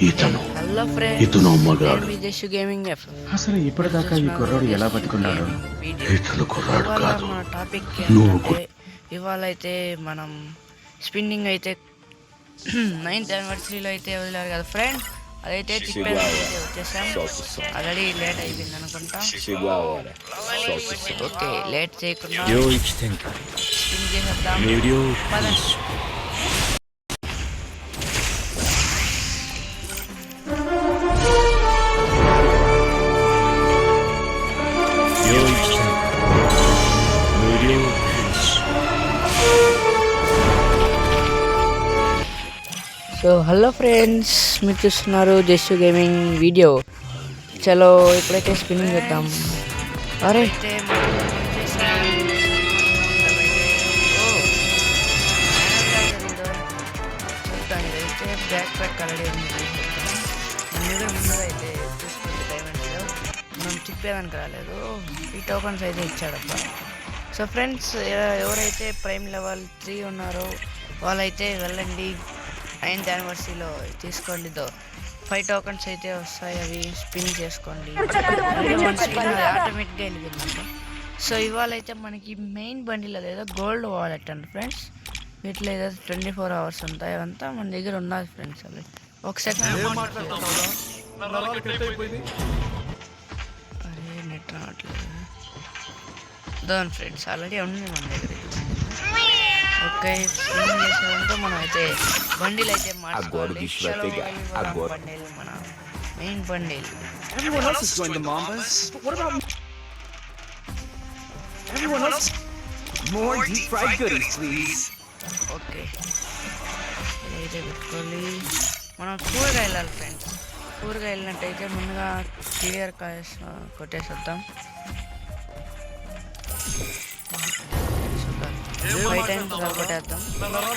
ఇతను ఇతను మగాడు. అసలు ఇప్పటిదాకా ఈ కుర్రాడు ఎలా బతుకున్నాడు? ఇతను కుర్రాడు కాదు, మన టాపిక్ నువ్వు ఇవాళ అయితే మనం స్పిన్నింగ్ అయితే 9th యానివర్సరీలో అయితే వదిలేరు కదా ఫ్రెండ్స్, అదైతే వచ్చేసాం. ఆల్రెడీ లేట్ అయిపోయింది అనుకుంటా. ఓకే, లేట్ చేయకుండా స్పిన్ చేసేద్దాం. పదండి. సో హలో ఫ్రెండ్స్, మీరు చూస్తున్నారు జస్ట్ గేమింగ్ వీడియో. చలో ఇప్పుడైతే స్పిన్నింగ్ చేద్దాం. అరే బ్యాక్ ప్యాక్ ఆల్రెడీ ఉంది. ముందుగా అయితే చూసుకుంటే డైమండ్లో మనం తిప్పేదానికి రాలేదు, ఈ టోకన్స్ అయితే ఇచ్చాడబ్బా. సో ఫ్రెండ్స్, ఎవరైతే ప్రైమ్ లెవెల్ 3 ఉన్నారో వాళ్ళైతే వెళ్ళండి, 9th యానివర్సరీలో తీసుకోండి. 5 టోకన్స్ అయితే వస్తాయి, అవి స్పిన్ చేసుకోండి. ఆటోమేటిక్గా వెళ్ళిపోయిందండి. సో ఇవాళ అయితే మనకి మెయిన్ బండిల్ అదేదో గోల్డ్ వాలెట్ అండి ఫ్రెండ్స్. వీటిలో ఏదో 24 అవర్స్ ఉంటాయి, అవంతా మన దగ్గర ఉన్నది ఫ్రెండ్స్. అవి ఒక సెకండ్. అరే నెట్ రావట్లేదు దాని ఫ్రెండ్స్, ఆల్రెడీ ఉంది మన దగ్గర. ఓకే, స్పిన్ చేసామంటే మనం అయితే బండిల్ అయితే మార్చుకోవాలి. బండిల్ మన మెయిన్ బండిల్. ఓకే, ఇదైతే పెట్టుకోవాలి. మనం కూరగా వెళ్ళాలి ఫ్రెండ్స్. కూరగా వెళ్ళినట్టయితే ముందుగా క్లియర్ కొట్టేసేద్దాం. 5 టైమ్స్ కొట్టేద్దాం.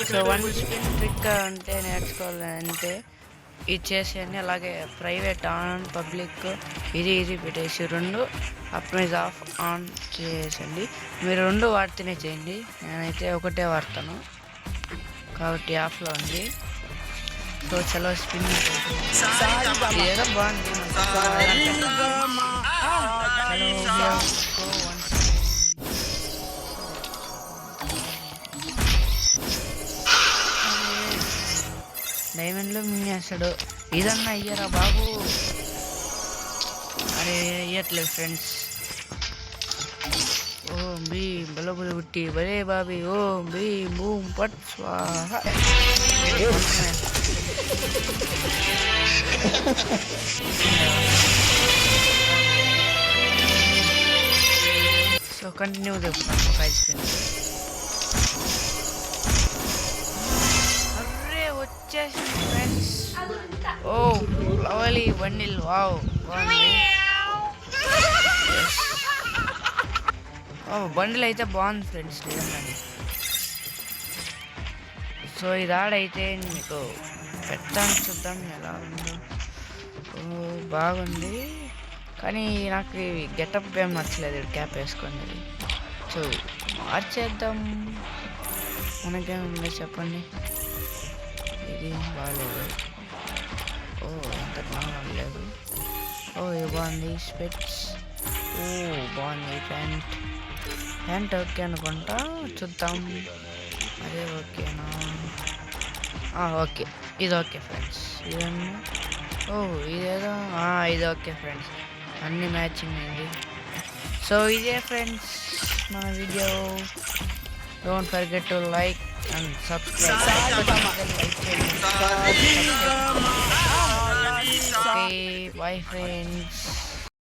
సో 1 స్పిన్ ట్రిక్ అంటే నేర్చుకోవాలి అంటే ఇది చేసేయండి. అలాగే ప్రైవేట్ ఆన్, పబ్లిక్ ఇది పెట్టేసి 2 అప్మైజ్ ఆఫ్ ఆన్ చేసేయండి. మీరు 2 వాడితేనే చేయండి, నేనైతే ఒకటే వాడతాను కాబట్టి ఆఫ్లో ఉంది. సో చలో స్పిన్ ఏదో బాగుంది. డైమండ్లో మింగేస్తాడు. ఇదన్నా అయ్యారా బాబు? అరే ఇయ్యట్లేదు ఫ్రెండ్స్. ఓం భీం బలబుల బుట్టి బలే బాబీ, ఓం భీం బూమ్ పట్ స్వాహ. సో కంటిన్యూ చెప్తాం ఒక 5 స్పిన్స్. వచ్చేసింది friends. Oh lovely bundle, wow బాగుంది. ఓ బండిల్ అయితే బాగుంది ఫ్రెండ్స్ నిజంగా. సో ఇది ఆడైతే మీకు పెట్టాను, చూద్దాం ఎలా ఉందో. ఓ బాగుంది, కానీ నాకు గెటప్ ఏం నచ్చలేదు క్యాప్ వేసుకునేది. సో మార్చేద్దాం. మనకేముంది చెప్పండి, ఇది బాగాలేదు. ఓ ఎంత బాగాలేదు. ఓ ఇది బాగుంది. స్పెట్స్ ఓ బాగుంది. ప్యాంట్ ఓకే అనుకుంటా, చూద్దాం. అదే ఓకేనా? ఓకే, ఇది ఓకే ఫ్రెండ్స్. ఇదన్నా ఓ ఇదేదో ఇది ఓకే ఫ్రెండ్స్, అన్నీ మ్యాచింగ్ అయింది. సో ఇదే ఫ్రెండ్స్ మన video. Don't forget to like and subscribe. Okay, bye friends.